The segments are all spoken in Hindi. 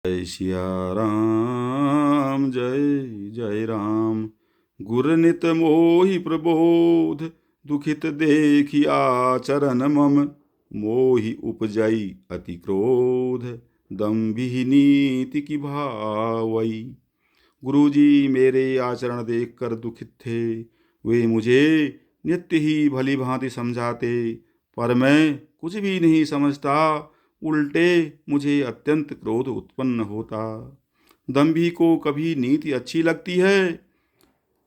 जय सिया राम, जय जय राम। गुर नित मोहि प्रबोध, दुखित देखि आचरण मम। मोहि उपजई अति क्रोध, दंभिहि नीति की भावई। गुरुजी मेरे आचरण देखकर दुखित थे। वे मुझे नित्य ही भली भांति समझाते, पर मैं कुछ भी नहीं समझता। उल्टे मुझे अत्यंत क्रोध उत्पन्न होता। दंभी को कभी नीति अच्छी लगती है?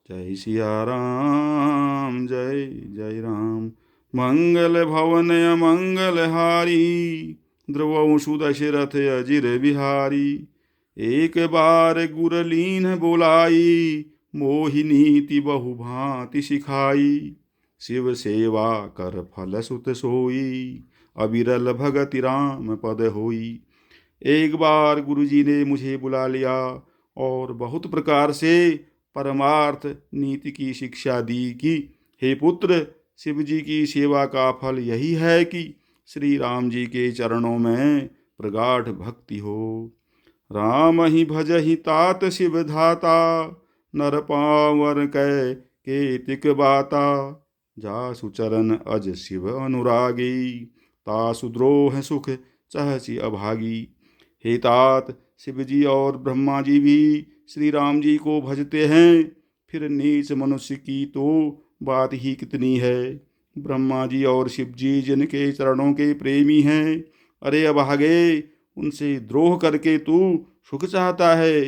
जय सिया राम, जय जय राम। मंगल भवन अमंगल हारी, द्रवंशु दशरथ अजिर बिहारी। एक बार गुरलीन बोलाई, मोहि नीति बहु भांति सिखाई। शिव सेवा कर फल सुत सोई, अविरल भगति राम पद होई। एक बार गुरुजी ने मुझे बुला लिया और बहुत प्रकार से परमार्थ नीति की शिक्षा दी कि हे पुत्र, शिव जी की सेवा का फल यही है कि श्री राम जी के चरणों में प्रगाढ़ भक्ति हो। राम ही भजहि तात शिव धाता, नर पावर कै केतिक बाता। जासु चरण अज शिव अनुरागी, तासु द्रोह सुख सहसि अभागी। हे तात, शिव जी और ब्रह्मा जी भी श्री राम जी को भजते हैं, फिर नीच मनुष्य की तो बात ही कितनी है। ब्रह्मा जी और शिव जी जिनके चरणों के प्रेमी हैं, अरे अभागे, उनसे द्रोह करके तू सुख चाहता है।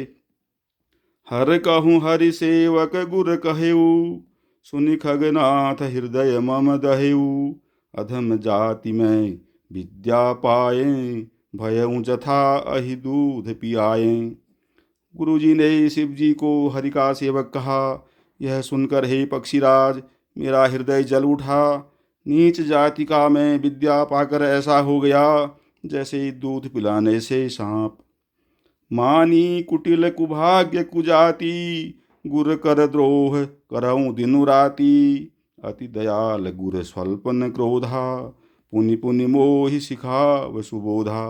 हर कहूँ हरि सेवक गुर कहेऊ, सुनि खगनाथ हृदय मम दहेऊ। अधम जाति में विद्या पाए, भयऊ जथा अहि दूध पियाए। गुरुजी ने शिव जी को हरि का सेवक कहा। यह सुनकर हे पक्षीराज, मेरा हृदय जल उठा। नीच जाति का मैं विद्या पाकर ऐसा हो गया जैसे दूध पिलाने से सांप। मानी कुटिल कुभाग्य कुजाति, गुर कर द्रोह करऊँ दिनु राति। अति दयाल गुर स्वल्पन क्रोधा, पुनि पुनि मोहि सिखाव सुबोधा।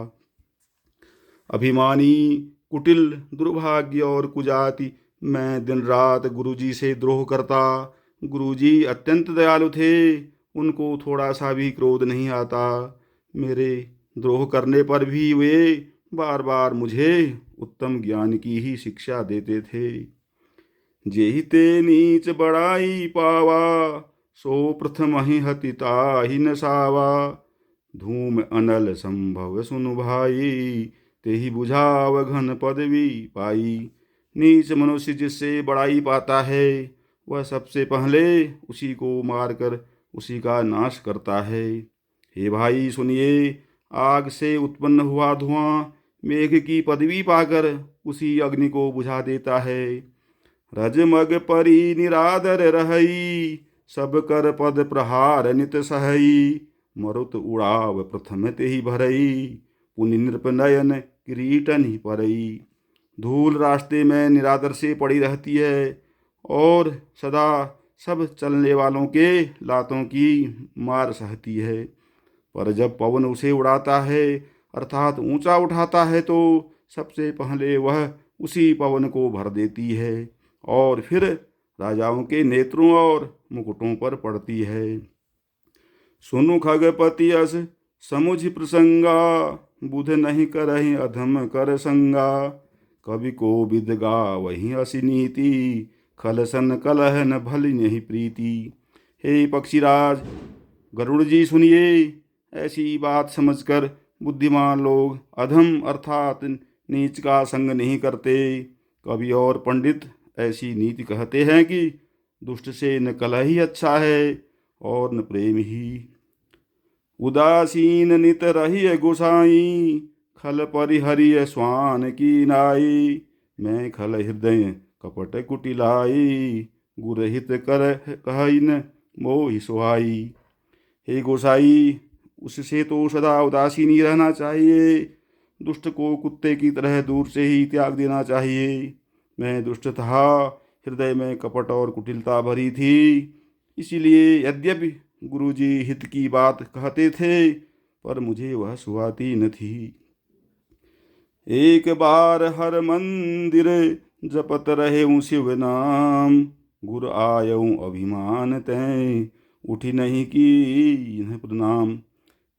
अभिमानी, कुटिल, दुर्भाग्य और कुजाति मैं दिन रात गुरुजी से द्रोह करता। गुरुजी अत्यंत दयालु थे, उनको थोड़ा सा भी क्रोध नहीं आता। मेरे द्रोह करने पर भी वे बार बार मुझे उत्तम ज्ञान की ही शिक्षा देते थे। जेहि ते नीच बड़ाई पावा, सो प्रथम ही हति ताहि न सावा। धूम अनल संभव सुनु भाई, तेहि बुझाव घन पदवी पाई। नीच मनुष्य जिससे बड़ाई पाता है, वह सबसे पहले उसी को मारकर उसी का नाश करता है। हे भाई सुनिए, आग से उत्पन्न हुआ धुआं मेघ की पदवी पाकर उसी अग्नि को बुझा देता है। रजमग परी निरादर रहई, सब कर पद प्रहार नित सहई। मरुत उड़ाव प्रथम तेहि भरई, पुनि नृपनयन किरीटन ही परई। धूल रास्ते में निरादर से पड़ी रहती है और सदा सब चलने वालों के लातों की मार सहती है। पर जब पवन उसे उड़ाता है अर्थात ऊंचा उठाता है, तो सबसे पहले वह उसी पवन को भर देती है और फिर राजाओं के नेत्रों और मुकुटों पर पड़ती है। सुनु खगपति अस समुझ प्रसंगा, बुध नहीं करहि अधम कर संगा। कवि को विद गावहि असि नीति, खलसन कलह न भली नहीं प्रीति। हे पक्षीराज, गरुड़ जी सुनिए, ऐसी बात समझकर बुद्धिमान लोग अधम अर्थात नीच का संग नहीं करते। कवि और पंडित ऐसी नीति कहते हैं कि दुष्ट से न कलह ही अच्छा है और न प्रेम ही। उदासीन नित रहिय गोसाई, खल परिहरिय स्वान की नाई। मैं खल हृदय कपट कुटिलाई, गुरहित कर कहन मोहि सुहाई। हे गोसाई, उससे तो सदा उदासीन ही रहना चाहिए। दुष्ट को कुत्ते की तरह दूर से ही त्याग देना चाहिए। मैं दुष्ट था, हृदय में कपट और कुटिलता भरी थी, इसीलिए यद्यपि गुरुजी हित की बात कहते थे, पर मुझे वह सुहाती न थी। एक बार हर मंदिर जपत रहे शिव नाम। गुर आयऊ अभिमान तय उठी नहीं की प्रणाम।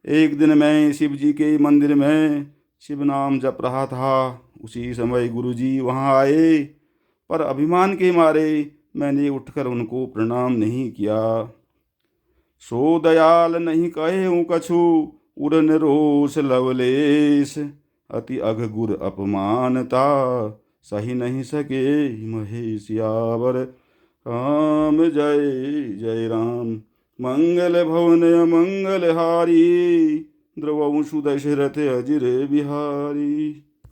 एक दिन मैं शिव जी के मंदिर में शिव नाम जप रहा था। उसी समय गुरु जी वहाँ आए, पर अभिमान के मारे मैंने उठकर उनको प्रणाम नहीं किया। सो दयाल नहीं कहे कछु, उड़न रोष लवलेश। अति अघ गुर अपमानता, सही नहीं सके महेश यावर। राम जय जय राम। मंगल भवन अमंगल हारी, द्रवंशु दशरथ अजिर बिहारी।